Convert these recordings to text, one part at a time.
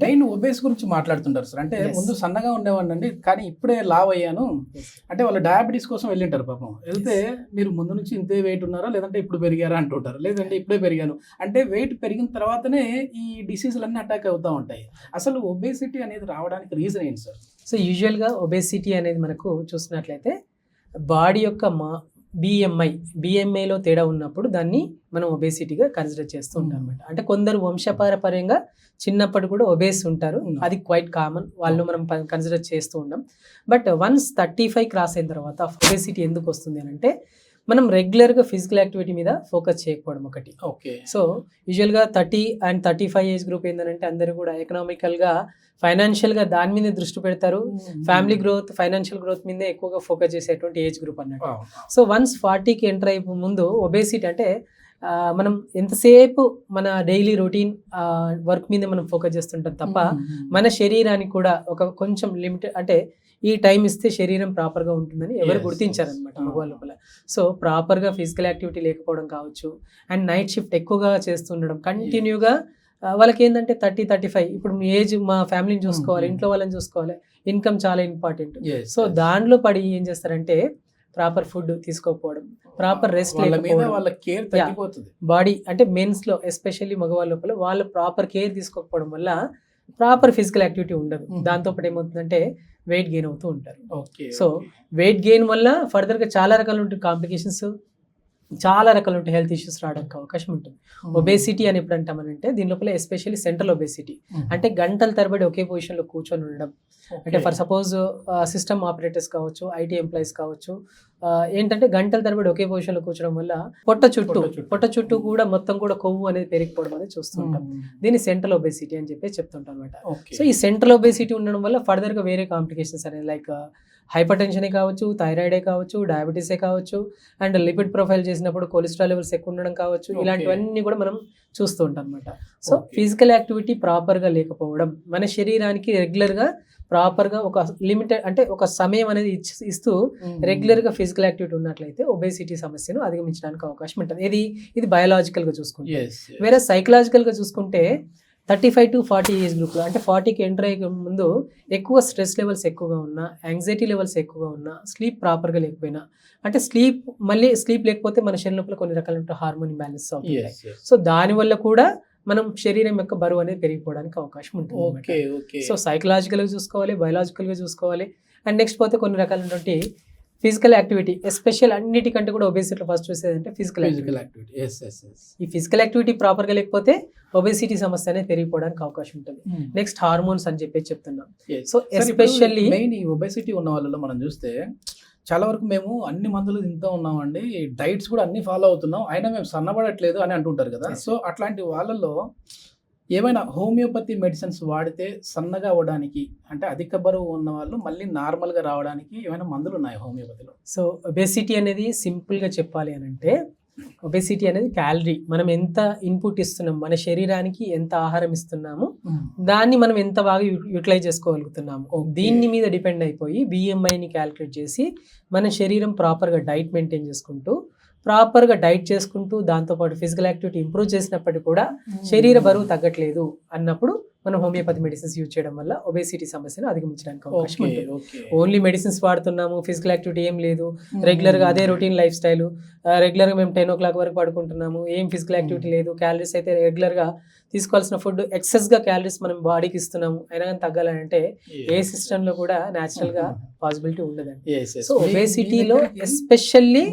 నేను ఒబేస్ గురించి మాట్లాడుతుంటారు సార్. అంటే ముందు సన్నగా ఉండేవాడినండి. కానీ ఇప్పుడే లావు అయ్యాను. అంటే వాళ్ళు డయాబెటిస్ కోసం వెళ్ళింటారు పాపం. వెళ్తే మీరు ముందు నుంచి ఇంతే వెయిట్ ఉన్నారా? లేదంటే ఇప్పుడు పెరిగారా అంటుంటారు. లేదంటే ఇప్పుడే పెరిగాను. అంటే వెయిట్ పెరిగిన తర్వాతనే ఈ డిసీజులన్నీ అటాక్ అవుతా ఉంటాయి. అసలు ఒబేసిటీ అనేది రావడానికి రీజన్ ఏంటి సార్? సో యూజువల్గా ఒబేసిటీ అనేది మనకు చూసినట్లయితే బాడీ యొక్క బిఎంఐలో తేడా ఉన్నప్పుడు దాన్ని మనం ఒబేసిటీగా కన్సిడర్ చేస్తూ ఉంటాం అనమాట. అంటే కొందరు వంశపారపర్యంగా చిన్నప్పటి కూడా ఒబేస్ ఉంటారు, అది క్వైట్ కామన్, వాళ్ళు మనం కన్సిడర్ చేస్తూ ఉంటాం. బట్ వన్స్ 35 క్రాస్ అయిన తర్వాత ఒబేసిటీ ఎందుకు వస్తుంది అని అంటే మనం రెగ్యులర్గా ఫిజికల్ యాక్టివిటీ మీద ఫోకస్ చేయకపోవడం ఒకటి. ఓకే. సో యూజువల్గా 30 and 35 ఏజ్ గ్రూప్ ఏంటంటే అందరూ కూడా ఎకనామికల్గా ఫైనాన్షియల్గా దాని మీద దృష్టి పెడతారు. ఫ్యామిలీ గ్రోత్, ఫైనాన్షియల్ గ్రోత్ మీదే ఎక్కువగా ఫోకస్ చేసేటువంటి ఏజ్ గ్రూప్ అన్నట్టు. సో వన్స్ 40కి ఎంటర్ అయిపో ముందు ఒబేసిటీ అంటే మనం ఎంతసేపు మన డైలీ రొటీన్ వర్క్ మీద మనం ఫోకస్ చేస్తుంటాం తప్ప మన శరీరానికి కూడా ఒక కొంచెం లిమిట్, అంటే ఈ టైం ఇస్తే శరీరం ప్రాపర్గా ఉంటుందని ఎవరు గుర్తించారనమాట మగవాళ్ళ లోపల. సో ప్రాపర్గా ఫిజికల్ యాక్టివిటీ లేకపోవడం కావచ్చు, అండ్ నైట్ షిఫ్ట్ ఎక్కువగా చేస్తుండడం కంటిన్యూగా. వాళ్ళకి ఏంటంటే 30-35 ఇప్పుడు మీ ఏజ్, మా ఫ్యామిలీని చూసుకోవాలి, ఇంట్లో వాళ్ళని చూసుకోవాలి, ఇన్కమ్ చాలా ఇంపార్టెంట్. సో దాంట్లో పడి ఏం చేస్తారంటే ప్రాపర్ ఫుడ్ తీసుకోకపోవడం, ప్రాపర్ రెస్ట్ లేకపోవడం, బాడీ అంటే మెన్స్ లో ఎస్పెషల్లీ మగవాళ్ళ లోపల వాళ్ళు ప్రాపర్ కేర్ తీసుకోకపోవడం వల్ల ప్రాపర్ ఫిజికల్ యాక్టివిటీ ఉండదు. దాంతోపాటు ఏమవుతుందంటే వెయిట్ గెయిన్ అవుతూ ఉంటారు. సో వెయిట్ గెయిన్ వల్ల ఫర్దర్గా చాలా రకాలు ఉంటాయి కాంప్లికేషన్స్, చాలా రకాలు ఉంటాయి హెల్త్ ఇష్యూస్ రావడానికి అవకాశం ఉంటుంది. ఒబేసిటీ అని ఎప్పుడు అంటామనంటే దీని లోపల ఎస్పెషల్లీ సెంట్రల్ ఒబేసిటీ, అంటే గంటల తరబడి ఒకే పొజిషన్లో కూర్చొని ఉండడం. అంటే ఫర్ సపోజ్ సిస్టమ్ ఆపరేటర్స్ కావచ్చు, ఐటీ ఎంప్లాయీస్ కావచ్చు, ఏంటంటే గంటల తరబడి ఒకే పొజిషన్లో కూర్చోవడం వల్ల పొట్ట చుట్టూ కూడా మొత్తం కూడా కొవ్వు అనేది పెరిగిపోవడం అనేది చూస్తుంటాం. దీన్ని సెంట్రల్ ఒబేసిటీ అని చెప్పి చెప్తుంటాం అనమాట. సో ఈ సెంట్రల్ ఒబేసిటీ ఉండడం వల్ల ఫర్దర్గా వేరే కాంప్లికేషన్స్ అనేది లైక్ హైపర్ టెన్షనే కావచ్చు, థైరాయిడే కావచ్చు, డయాబెటీసే కావచ్చు, అండ్ లిపిడ్ ప్రొఫైల్ చేసినప్పుడు కొలెస్ట్రాల్ లెవెల్స్ ఎక్కువ ఉండడం కావచ్చు, ఇలాంటివన్నీ కూడా మనం చూస్తూ ఉంటాం అనమాట. సో ఫిజికల్ యాక్టివిటీ ప్రాపర్గా లేకపోవడం, మన శరీరానికి రెగ్యులర్గా ప్రాపర్గా ఒక లిమిటెడ్, అంటే ఒక సమయం అనేది ఇస్తూ రెగ్యులర్గా ఫిజికల్ యాక్టివిటీ ఉన్నట్లయితే ఒబేసిటీ సమస్యను అధిగమించడానికి అవకాశం ఉంటుంది. ఇది బయాలజికల్గా చూసుకుంటే. వేరే సైకలాజికల్గా చూసుకుంటే 35 to 40 ఏజ్ గ్రూప్లో, అంటే 40కి ఎంటర్ అయ్యే ముందు ఎక్కువ స్ట్రెస్ లెవెల్స్ ఎక్కువగా ఉన్నా, యాంగ్జైటీ లెవెల్స్ ఎక్కువగా ఉన్నా, స్లీప్ ప్రాపర్గా లేకపోయినా, అంటే స్లీప్ లేకపోతే మన శరీరం లోపల కొన్ని రకాల హార్మోన్ ఇంబ్యాలెన్స్ అవుతాయి. సో దానివల్ల కూడా మనం శరీరం యొక్క బరువు అనేది పెరిగిపోవడానికి అవకాశం ఉంటుంది. సో సైకలాజికల్గా చూసుకోవాలి, బయాలజికల్గా చూసుకోవాలి, అండ్ నెక్స్ట్ పోతే కొన్ని రకాలైనటువంటి ఫిజికల్ యాక్టివిటీ, ఎస్పెషల్ అన్నిటికంటే కూడా ఒబేసిటీలో ఫస్ట్ చూసేదంటే ఫిజికల్ యాక్టివిటీ. ఈ ఫిజికల్ యాక్టివిటీ ప్రాపర్గా లేకపోతే ఒబేసిటీ సమస్య అనేది పెరిగిపోవడానికి అవకాశం ఉంటుంది. నెక్స్ట్ హార్మోన్స్ అని చెప్పి చెప్తున్నాం. సో ఎస్పెషల్లీ మెయిన్ ఈ ఒబేసిటీ ఉన్న వాళ్ళలో మనం చూస్తే చాలా వరకు మేము అన్ని మందులు తింటూ ఉన్నామండి, డైట్స్ కూడా అన్ని ఫాలో అవుతున్నాం, అయినా మేము సన్నబడట్లేదు అని అంటుంటారు కదా. సో అట్లాంటి వాళ్ళలో ఏమైనా హోమియోపతి మెడిసిన్స్ వాడితే సన్నగా అవ్వడానికి, అంటే అధిక బరువు ఉన్న వాళ్ళు మళ్ళీ నార్మల్గా రావడానికి ఏమైనా మందులు ఉన్నాయి హోమియోపతిలో? సో ఒబేసిటీ అనేది సింపుల్గా చెప్పాలి అని అంటే ఒబేసిటీ అనేది క్యాలరీ, మనం ఎంత ఇన్పుట్ ఇస్తున్నాం, మన శరీరానికి ఎంత ఆహారం ఇస్తున్నాము, దాన్ని మనం ఎంత బాగా యూటిలైజ్ చేసుకోగలుగుతున్నాము, దీన్ని మీద డిపెండ్ అయిపోయి బిఎంఐని క్యాలిక్యులేట్ చేసి మన శరీరం ప్రాపర్గా డైట్ మెయింటైన్ చేసుకుంటూ దాంతోపాటు ఫిజికల్ యాక్టివిటీ ఇంప్రూవ్ చేసినప్పటికీ కూడా శరీర బరువు తగ్గట్లేదు అన్నప్పుడు మనం హోమియోపతి మెడిసిన్స్ యూజ్ చేయడం వల్ల ఒబేసిటీ సమస్యను అధిగమించడానికి అవకాశం ఉంటుంది. ఓన్లీ మెడిసిన్స్ వాడుతున్నాము, ఫిజికల్ యాక్టివిటీ ఏం లేదు, రెగ్యులర్గా అదే రొటీన్ లైఫ్ స్టైల్, రెగ్యులర్గా మేము 10 o'clock వరకు పడుకుంటున్నాము, ఏం ఫిజికల్ యాక్టివిటీ లేదు, క్యాలరీస్ అయితే రెగ్యులర్గా తీసుకోవాల్సిన ఫుడ్ ఎక్సెస్గా క్యాలరీస్ మనం బాడీకి ఇస్తున్నాము, అయినా కానీ తగ్గాలంటే ఏ సిస్టంలో కూడా న్యాచురల్గా పాసిబిలిటీ ఉండదండి. సో ఒబేసిటీలో ఎస్పెషల్లీ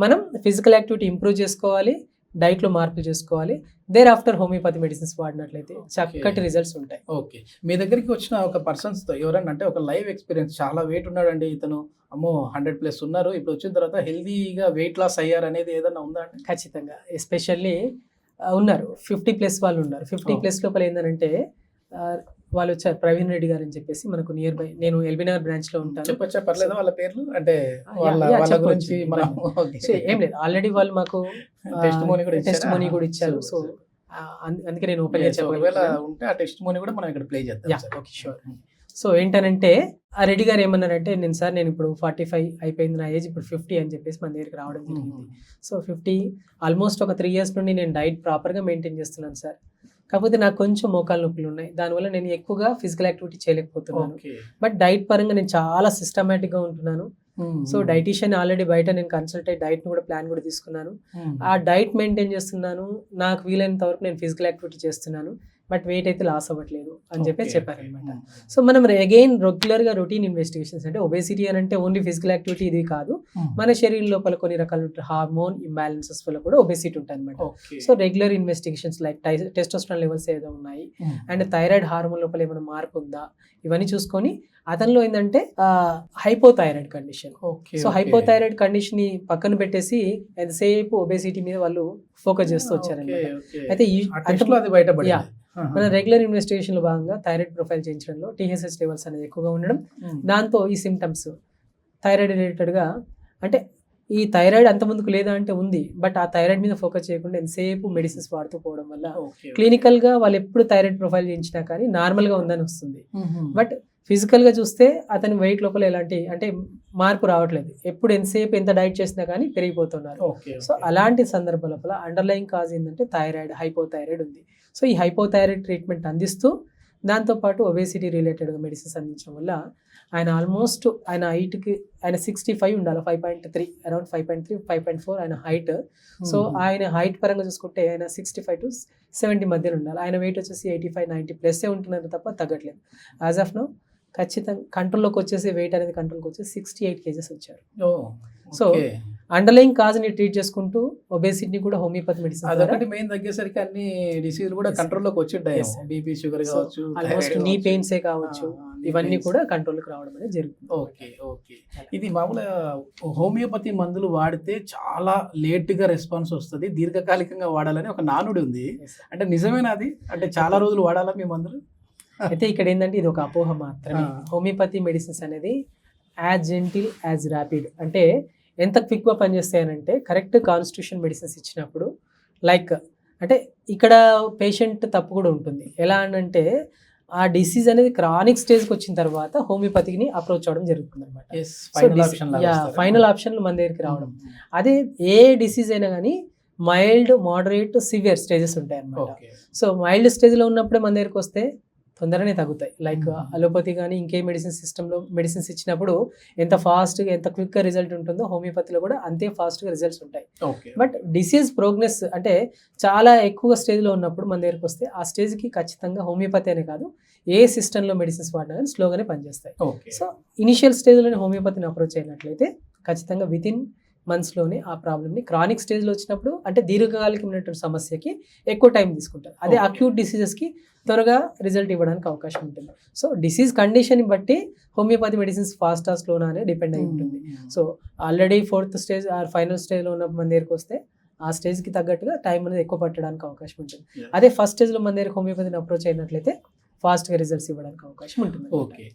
మనం ఫిజికల్ యాక్టివిటీ ఇంప్రూవ్ చేసుకోవాలి, డైట్లో మార్పులు చేసుకోవాలి, దేర్ ఆఫ్టర్ హోమియోపతి మెడిసిన్స్ వాడినట్లయితే చక్కటి రిజల్ట్స్ ఉంటాయి. ఓకే. మీ దగ్గరికి వచ్చిన ఒక పర్సన్స్తో ఎవరన్నా అంటే ఒక లైవ్ ఎక్స్పీరియన్స్, చాలా వెయిట్ ఉన్నాడండి ఇతను, అమ్మో 100+ ఉన్నారు, ఇప్పుడు వచ్చిన తర్వాత హెల్దీగా వెయిట్ లాస్ అయ్యారు అనేది ఏదన్నా ఉందా అండి? ఖచ్చితంగా. ఎస్పెషల్లీ ఉన్నారు, 50+ వాళ్ళు ఉన్నారు. 50+ లోపల ఏంటంటే వాళ్ళు వచ్చారు, ప్రవీణ్ రెడ్డి గారు అని చెప్పేసి మనకు నియర్ బై, నేను ఎల్బీనగర్ బ్రాంచ్ లో ఉంటాను. చెప్పచ్చా? పర్లేదు వాళ్ళ పేర్లు, అంటే వాళ్ళ గురించి మనం ఏం లేదు, ఆల్రెడీ వాళ్ళు మాకు టెస్టిమోనీ కూడా ఇచ్చారు. సో అందుకే నేను ఓపెన్ గా ఉంటే ఆ టెస్టిమోనీ కూడా మనం ఇక్కడ ప్లే చేద్దాం. Okay, sure. సో ఏంటనంటే ఆ రెడ్డి గారు ఏమన్నారంటే, నేను ఇప్పుడు 45 అయిపోయింది నా ఏజ్, ఇప్పుడు 50 అని చెప్పేసి మన దగ్గరికి రావడం జరిగింది. సో 50 ఆల్మోస్ట్ ఒక 3 years నుండి నేను డైట్ ప్రాపర్గా మెయింటైన్ చేస్తున్నాను సార్, కాకపోతే నాకు కొంచెం మోకాలు నొప్పులు ఉన్నాయి, దానివల్ల నేను ఎక్కువగా ఫిజికల్ యాక్టివిటీ చేయలేకపోతున్నాను. ఓకే. బట్ డైట్ పరంగా నేను చాలా సిస్టమేటిక్గా ఉంటున్నాను. సో డైటీషియన్ ఆల్రెడీ బయట నేను కన్సల్ట్ అయ్యి డైట్ని కూడా ప్లాన్ కూడా తీసుకున్నాను. ఆ డైట్ మెయింటైన్ చేస్తున్నాను, నాకు వీలైనంత వరకు నేను ఫిజికల్ యాక్టివిటీ చేస్తున్నాను, బట్ వెయిట్ అయితే లాస్ అవ్వట్లేదు అని చెప్పేసి చెప్పారనమాట. సో మనం అగైన్ రెగ్యులర్గా రొటీన్ ఇన్వెస్టిగేషన్స్, అంటే ఒబేసిటీ అని అంటే ఓన్లీ ఫిజికల్ యాక్టివిటీ ఇది కాదు, మన శరీరం లోపల కొన్ని రకాల హార్మోన్ ఇంబ్యాలెన్సెస్ వల్ల కూడా ఒబేసిటీ ఉంటుంది అనమాట. So regular investigations like testosterone levels ఏదో ఉన్నాయి అండ్ థైరాయిడ్ హార్మోన్ లోపల ఏమైనా మార్పు ఉందా, ఇవన్నీ చూసుకొని అతనిలో ఏంటంటే hypothyroid condition. So hypothyroid condition ని పక్కన పెట్టేసి ఎంతసేపు ఒబేసిటీ మీద వాళ్ళు ఫోకస్ చేస్తూ వచ్చారనమాట. అయితే మన రెగ్యులర్ ఇన్వెస్టిగేషన్ లో భాగంగా థైరాయిడ్ ప్రొఫైల్ చేయించడంలో TSH లెవెల్స్ అనేది ఎక్కువగా ఉండడం, దాంతో ఈ సిమ్టమ్స్ థైరాయిడ్ రిలేటెడ్ గా, అంటే ఈ థైరాయిడ్ అంత ముందుకు లేదా అంటే ఉంది, బట్ ఆ థైరాయిడ్ మీద ఫోకస్ చేయకుండా ఎంతసేపు మెడిసిన్స్ వాడుతూ పోవడం వల్ల క్లినికల్ గా వాళ్ళు ఎప్పుడు థైరాయిడ్ ప్రొఫైల్ చేయించినా కానీ నార్మల్ గా ఉందని వస్తుంది, బట్ ఫిజికల్ గా చూస్తే అతని వెయిట్ లోపల ఎలాంటి అంటే మార్పు రావట్లేదు, ఎప్పుడు ఎంతసేపు ఎంత డైట్ చేసినా కానీ పెరిగిపోతున్నారు. సో అలాంటి సందర్భం లోపల అండర్లైన్ కాజ్ ఏంటంటే థైరాయిడ్, హైపోథైరాయిడ్ ఉంది. సో ఈ హైపోథైరాయిడ్ ట్రీట్మెంట్ అందిస్తూ దాంతోపాటు ఒబేసిటీ రిలేటెడ్గా మెడిసిన్స్ అందించడం వల్ల ఆయన ఆల్మోస్ట్ ఆయన హైట్కి ఆయన 65 ఉండాలి, 5.3 అరౌండ్ 5.3 5.4 ఆయన హైట్. సో ఆయన హైట్ పరంగా చూసుకుంటే ఆయన 65 to 70 మధ్యలో ఉండాలి. ఆయన వెయిట్ వచ్చేసి 85-90 ప్లస్సే ఉంటున్నారు తప్ప తగ్గట్లేదు. యాజ్ ఆఫ్ నౌ ఖచ్చితంగా కంట్రోల్లోకి వచ్చేసి వెయిట్ అనేది కంట్రోల్కి వచ్చేసి 68 kgs వచ్చారు. సో అండర్లైన్ కాజ్ ని ట్రీట్ చేసుకుంటూ ఒబేసిటీని కూడా హోమియోపతి మెడిసిన్ అదొకటి మెయిన్ తగ్గేసరికి అన్ని డిసీజులు కూడా కంట్రోల్లోకి వచ్చింటాయి. బీపీ, షుగర్ కావచ్చు, ఆల్మోస్ట్ నీ పెయిన్సే కావచ్చు, ఇవన్నీ కూడా కంట్రోల్కి రావడం అనేది జరుగుతుంది. ఓకే. ఇది మామూలుగా హోమియోపతి మందులు వాడితే చాలా లేట్గా రెస్పాన్స్ వస్తుంది, దీర్ఘకాలికంగా వాడాలని ఒక నానుడి ఉంది. అంటే నిజమేనా అది? అంటే చాలా రోజులు వాడాలా మీ మందులు? అయితే ఇక్కడ ఏంటంటే ఇది ఒక అపోహ మాత్రమే. హోమియోపతి మెడిసిన్స్ అనేది యాజ్ జెంటిల్ యాజ్ ర్యాపిడ్, అంటే ఎంత క్విక్గా పనిచేస్తాయనంటే కరెక్ట్ కాన్స్టిట్యూషన్ మెడిసిన్స్ ఇచ్చినప్పుడు లైక్ అంటే ఇక్కడ పేషెంట్ తప్పు కూడా ఉంటుంది. ఎలా అంటే ఆ డిసీజ్ అనేది క్రానిక్ స్టేజ్కి వచ్చిన తర్వాత హోమియోపతిని అప్రోచ్ అవ్వడం జరుగుతుంది అనమాట. ఫైనల్ ఆప్షన్లు మన దగ్గరికి రావడం. అదే ఏ డిసీజ్ అయినా కానీ మైల్డ్, మోడరేట్, సివియర్ స్టేజెస్ ఉంటాయి అన్నమాట. సో మైల్డ్ స్టేజ్లో ఉన్నప్పుడే మన దగ్గరికి వస్తే తొందరనే తగ్గుతాయి. లైక్ అలోపతి కానీ ఇంకే మెడిసిన్ సిస్టంలో మెడిసిన్స్ ఇచ్చినప్పుడు ఎంత ఫాస్ట్గా ఎంత క్విక్గా రిజల్ట్ ఉంటుందో హోమియోపతిలో కూడా అంతే ఫాస్ట్గా రిజల్ట్స్ ఉంటాయి. బట్ డిసీజ్ ప్రోగ్రెస్ అంటే చాలా ఎక్కువ స్టేజ్లో ఉన్నప్పుడు మన దగ్గరికి వస్తే ఆ స్టేజ్కి ఖచ్చితంగా హోమియోపతి అనే కాదు ఏ సిస్టంలో మెడిసిన్స్ వాడినా కానీ స్లోగానే పనిచేస్తాయి. సో ఇనిషియల్ స్టేజ్లోనే హోమియోపతిని అప్రోచ్ అయినట్లయితే ఖచ్చితంగా వితిన్ మంత్స్లోనే ఆ ప్రాబ్లమ్ని, క్రానిక్ స్టేజ్లో వచ్చినప్పుడు అంటే దీర్ఘకాలికమైనటువంటి సమస్యకి ఎక్కువ టైం తీసుకుంటారు. అదే అక్యూట్ డిసీజెస్కి త్వరగా రిజల్ట్ ఇవ్వడానికి అవకాశం ఉంటుంది. సో డిసీజ్ కండిషన్ బట్టి హోమియోపతి మెడిసిన్స్ ఫాస్ట్ ఆ స్లోనా అనేది డిపెండ్ అయి ఉంటుంది. So already 4th stage or final స్టేజ్లో ఉన్న మన దగ్గరికి వస్తే ఆ స్టేజ్కి తగ్గట్టుగా టైం అనేది ఎక్కువ పట్టడానికి అవకాశం ఉంటుంది. అదే ఫస్ట్ స్టేజ్లో మన దగ్గర హోమియోపతిని అప్రోచ్ అయినట్లయితే ఫాస్ట్గా రిజల్ట్స్ ఇవ్వడానికి అవకాశం ఉంటుంది. ఓకే.